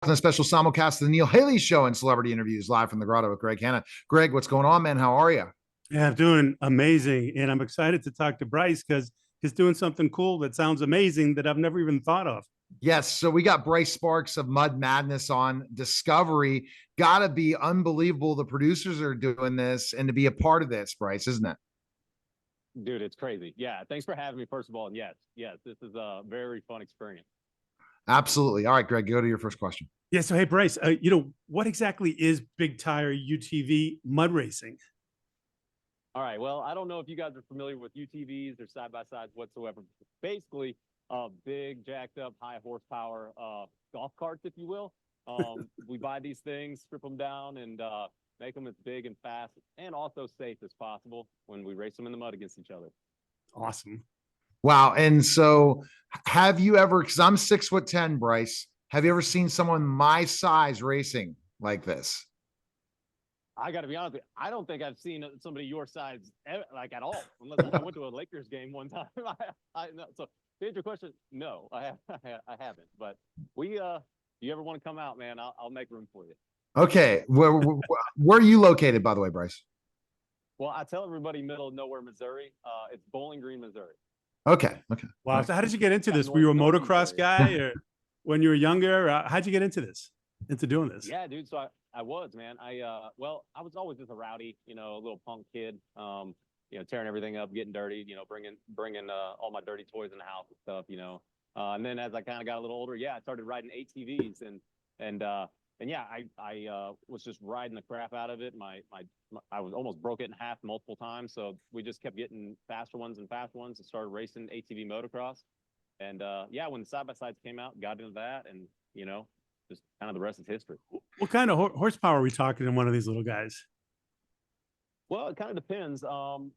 A special simulcast of the Neil Haley Show and celebrity interviews live from the Grotto with Greg Hanna. Greg, what's going on, man? How are you? Yeah, I'm doing amazing. And I'm excited to talk to Bryce because he's doing something cool that sounds amazing that I've never even thought of. Yes, so we got Bryce Sparks of Mud Madness on Discovery. Got to be unbelievable. The producers are doing this and to be a part of this, Bryce, isn't it? Dude, it's crazy. Yeah, thanks for having me, first of all. And yes, this is a very fun experience. Absolutely. All right, Greg, go to your first question. Yeah. So, hey, Bryce, what exactly is big tire UTV mud racing? All right, well, I don't know if you guys are familiar with UTVs or side-by-sides whatsoever. Basically, big, jacked up, high horsepower golf carts, if you will. We buy these things, strip them down, and make them as big and fast and also safe as possible when we race them in the mud against each other. Awesome. Wow. And so have you ever, because I'm 6'10", Bryce, have you ever seen someone my size racing like this? I got to be honest with you, I don't think I've seen somebody your size like at all. Unless I went to a Lakers game one time. No. So to answer your question, no, I haven't. But if you ever want to come out, man, I'll make room for you. Okay. Where are you located, by the way, Bryce? Well, I tell everybody middle of nowhere, Missouri. It's Bowling Green, Missouri. Okay. Okay. Wow. So how did you get into this? Were you a motocross guy or when you were younger? How'd you get into this, into doing this? Yeah, dude. So I was, man. I was always just a rowdy, a little punk kid, tearing everything up, getting dirty, bringing all my dirty toys in the house and stuff. And then as I kind of got a little older, yeah, I started riding ATVs and yeah, I was just riding the crap out of it. I was almost broke it in half multiple times. So we just kept getting faster ones and started racing ATV motocross. And yeah, when the side-by-sides came out, got into that and, just kind of the rest is history. What kind of horsepower are we talking in one of these little guys? Well, it kind of depends.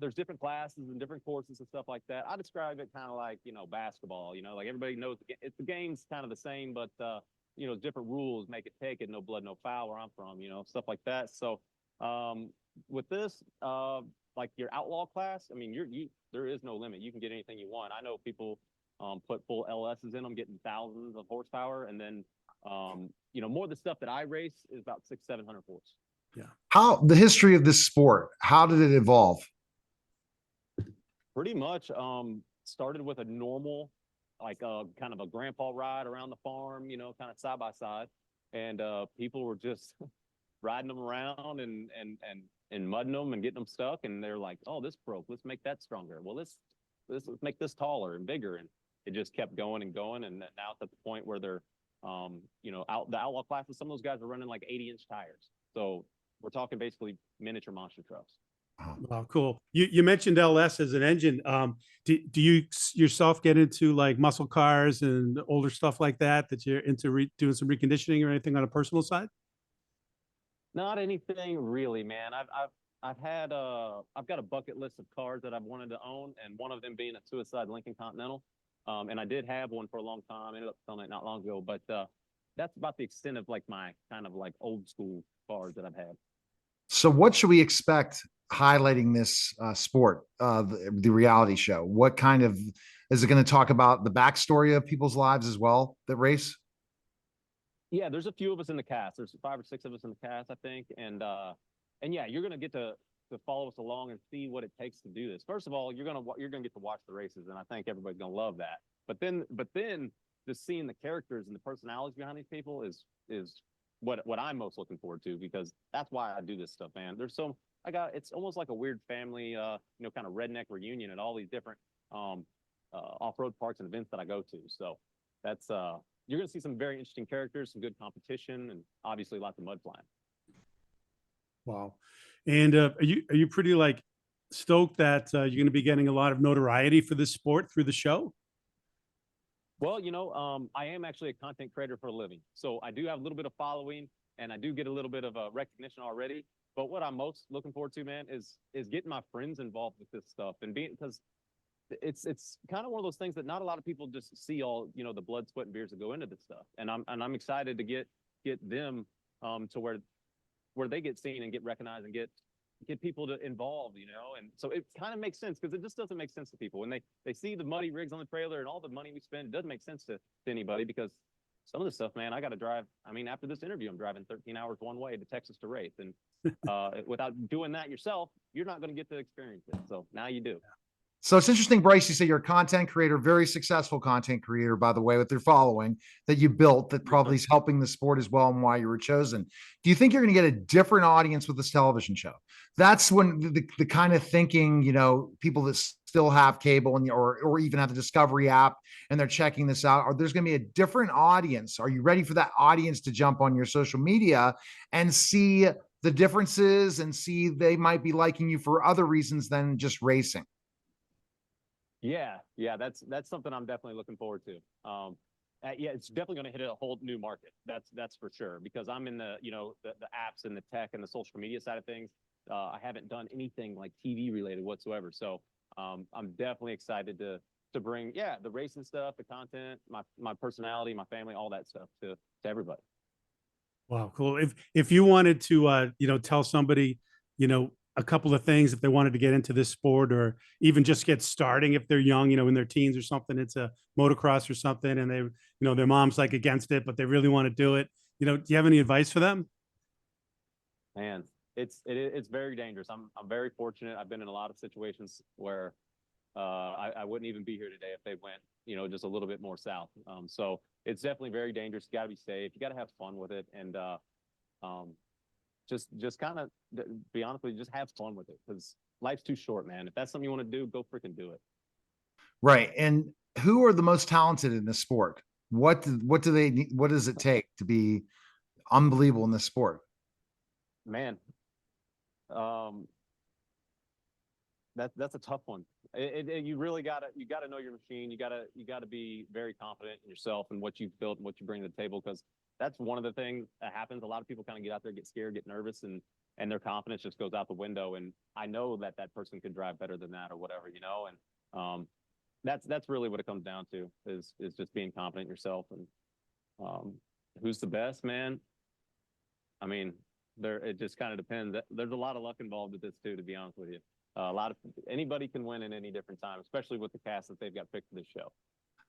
There's different classes and different courses and stuff like that. I describe it kind of like, basketball, like everybody knows the game's kind of the same, but, different rules make it take it, no blood, no foul where I'm from, stuff like that. So with this, like your outlaw class, I mean, there is no limit. You can get anything you want. I know people put full LSs in them, getting thousands of horsepower, and then more of the stuff that I race is about 600-700 horse. Yeah. How the history of this sport? How did it evolve? Pretty much started with a normal, like kind of a grandpa ride around the farm, kind of side by side, and people were just riding them around and mudding them and getting them stuck, and they're like, "Oh, this broke. Let's make that stronger. Well, let's make this taller and bigger," and it just kept going and going, and now it's at the point where they're out the outlaw classes, some of those guys are running like 80-inch tires. So we're talking basically miniature monster trucks. Oh, cool. You mentioned LS as an engine. Do you yourself get into like muscle cars and older stuff like that you're into doing some reconditioning or anything on a personal side? Not anything really, man. I've got a bucket list of cars that I've wanted to own, and one of them being a suicide Lincoln Continental. And I did have one for a long time. I ended up selling it not long ago, but that's about the extent of like my kind of like old school cars that I've had. So what should we expect highlighting this sport, the reality show? What kind of, is it going to talk about the backstory of people's lives as well that race? Yeah, there's a few of us in the cast. There's 5 or 6 of us in the cast, I think. And yeah, you're going to get to follow us along and see what it takes to do this. First of all, you're gonna get to watch the races, and I think everybody's gonna love that. But then just seeing the characters and the personalities behind these people is what I'm most looking forward to, because that's why I do this stuff, man. It's almost like a weird family, kind of redneck reunion at all these different off-road parks and events that I go to. So that's you're gonna see some very interesting characters, some good competition, and obviously lots of mud flying. Wow. And are you pretty like stoked that you're going to be getting a lot of notoriety for this sport through the show? Well, I am actually a content creator for a living, so I do have a little bit of following, and I do get a little bit of recognition already. But what I'm most looking forward to, man, is getting my friends involved with this stuff, and because it's kind of one of those things that not a lot of people just see all the blood, sweat, and beers that go into this stuff, and I'm excited to get them to where they get seen and get recognized and get people to involved, and so it kind of makes sense, because it just doesn't make sense to people when they see the money rigs on the trailer and all the money we spend. It doesn't make sense to anybody, because some of the stuff, man, I got to drive. I mean, after this interview, I'm driving 13 hours one way to Texas to race. And without doing that yourself, you're not going to get to experience it. So now you do. So it's interesting, Bryce, you say you're a content creator, very successful content creator, by the way, with your following that you built that probably is helping the sport as well and why you were chosen. Do you think you're going to get a different audience with this television show? That's when the kind of thinking, you know, people that still have cable and or even have the Discovery app and they're checking this out, or there's going to be a different audience. Are you ready for that audience to jump on your social media and see the differences and see they might be liking you for other reasons than just racing? Yeah, that's something I'm definitely looking forward to. Yeah, it's definitely going to hit a whole new market. That's for sure, because I'm in the, you know, the apps and the tech and the social media side of things. I haven't done anything like TV related whatsoever. So I'm definitely excited to bring, the racing stuff, the content, my personality, my family, all that stuff to everybody. Wow, cool. If you wanted to, you know, tell somebody, you know, a couple of things if they wanted to get into this sport or even just get starting if they're young, you know, in their teens or something, it's a motocross or something, and they, you know, their mom's like against it, but they really want to do it. You know, do you have any advice for them? Man, it's very dangerous. I'm very fortunate. I've been in a lot of situations where I wouldn't even be here today if they went, you know, just a little bit more south. So it's definitely very dangerous. You got to be safe. You got to have fun with it, and just kind of be honest with you, just have fun with it, because life's too short, man. If that's something you want to do, go freaking do it. Right. And who are the most talented in this sport? What do they need? What does it take to be unbelievable in this sport? Man, that's a tough one. You really gotta know your machine. You gotta be very confident in yourself and what you've built and what you bring to the table, because that's one of the things that happens. A lot of people kind of get out there, get scared, get nervous, and their confidence just goes out the window. And I know that person can drive better than that or whatever, you know. And that's really what it comes down to is just being confident in yourself. And who's the best, man? I mean, it just kind of depends. There's a lot of luck involved with this too, to be honest with you. Anybody can win at any different time, especially with the cast that they've got picked for this show.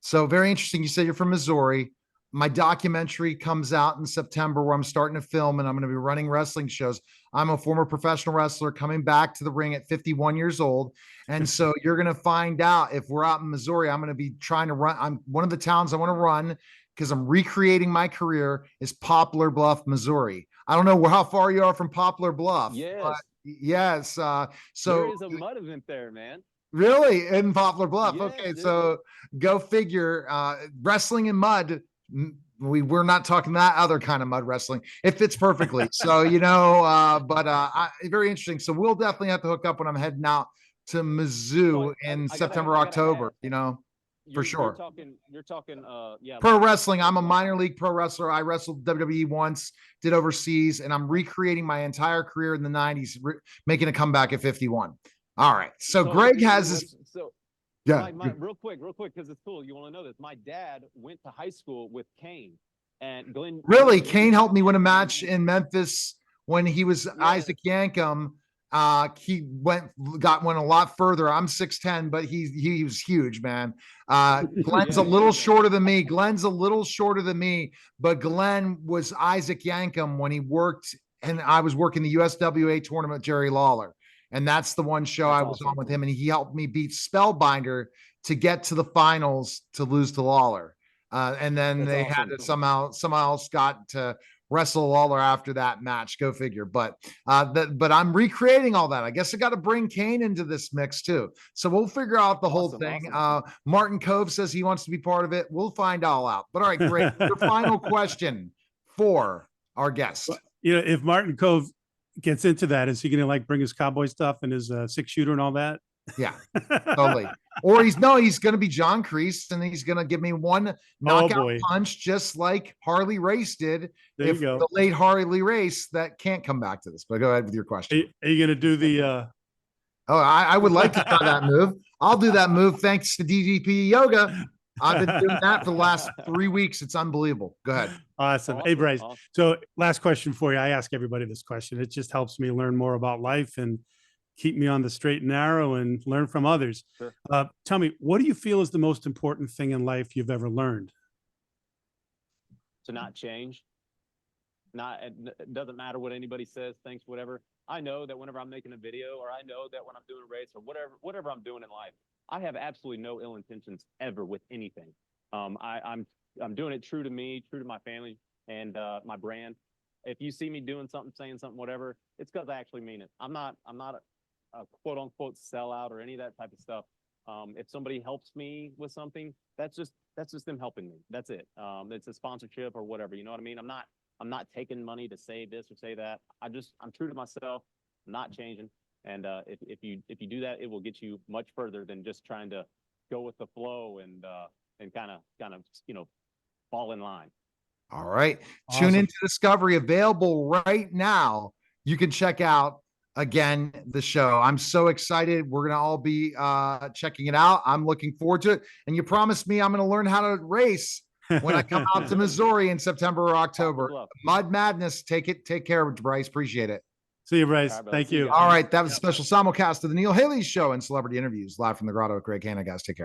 So very interesting. You said you're from Missouri. My documentary comes out in September where I'm starting to film and I'm going to be running wrestling shows. I'm a former professional wrestler coming back to the ring at 51 years old. And so you're going to find out if we're out in Missouri, I'm going to be trying to run. I'm one of the towns I want to run because I'm recreating my career is Poplar Bluff, Missouri. I don't know how far you are from Poplar Bluff. Yes. Yes. So there is a mud event there, man. Really? In Poplar Bluff. Yes, okay. dude. So go figure, wrestling in mud. We're not talking that other kind of mud wrestling. It fits perfectly. So, you know, very interesting. So we'll definitely have to hook up when I'm heading out to Mizzou in September, October, you know, for sure. You're talking, pro wrestling. I'm a minor league pro wrestler. I wrestled WWE once, did overseas, and I'm recreating my entire career in the 90s, making a comeback at 51. All right. So Greg has his. Yeah. Real quick, because it's cool. You want to know this. My dad went to hay school with Kane and Glenn. Really? Kane helped me win a match in Memphis when he was Isaac Yankem. He went a lot further. I'm 6'10", but he was huge, man. Glenn's a little shorter than me. But Glenn was Isaac Yankem when he worked, and I was working the USWA tournament with Jerry Lawler. And that's the one show I was on with him. And he helped me beat Spellbinder to get to the finals to lose to Lawler. And then they had to somehow else got to wrestle Lawler after that match. Go figure. But I'm recreating all that. I guess I got to bring Kane into this mix too. So we'll figure out the whole thing. Martin Cove says he wants to be part of it. We'll find all out. But all right, great. Your final question for our guest. Well, you know, if Martin Cove gets into that, is he going to like bring his cowboy stuff and his 6-shooter and all that? Yeah, totally. Or he's going to be John Kreese and he's going to give me one knockout punch, just like Harley Race did. There the late Harley Race that can't come back to this, but go ahead with your question. Are you going to do the, I would like to try that move. I'll do that move. Thanks to DDP Yoga. I've been doing that for the last 3 weeks. It's unbelievable. Go ahead. Awesome. Hey, Bryce. Awesome. So last question for you. I ask everybody this question. It just helps me learn more about life and keep me on the straight and narrow and learn from others. Sure. Tell me, what do you feel is the most important thing in life you've ever learned? to not change. It doesn't matter what anybody says, thinks, whatever. I know that whenever I'm making a video, or I know that when I'm doing a race, or whatever I'm doing in life, I have absolutely no ill intentions ever with anything. I'm doing it true to me, true to my family, and my brand. If you see me doing something, saying something, whatever, it's because I actually mean it. I'm not a quote unquote sellout or any of that type of stuff. If somebody helps me with something, that's just them helping me. That's it. It's a sponsorship or whatever. You know what I mean? I'm not taking money to say this or say that. I'm true to myself, not changing. And if you do that, it will get you much further than just trying to go with the flow and kind of fall in line. All right. Awesome. Tune into Discovery, available right now. You can check out again the show. I'm so excited. We're gonna all be checking it out. I'm looking forward to it. And you promised me I'm gonna learn how to race when I come out to Missouri in September or October. Mud Madness. Take care, Bryce. Appreciate it. See you, Bryce. All right, Thank see you you. guys. All right. That was a special simulcast of the Neil Haley Show and celebrity interviews live from the grotto with Greg Hanna, guys. Take care.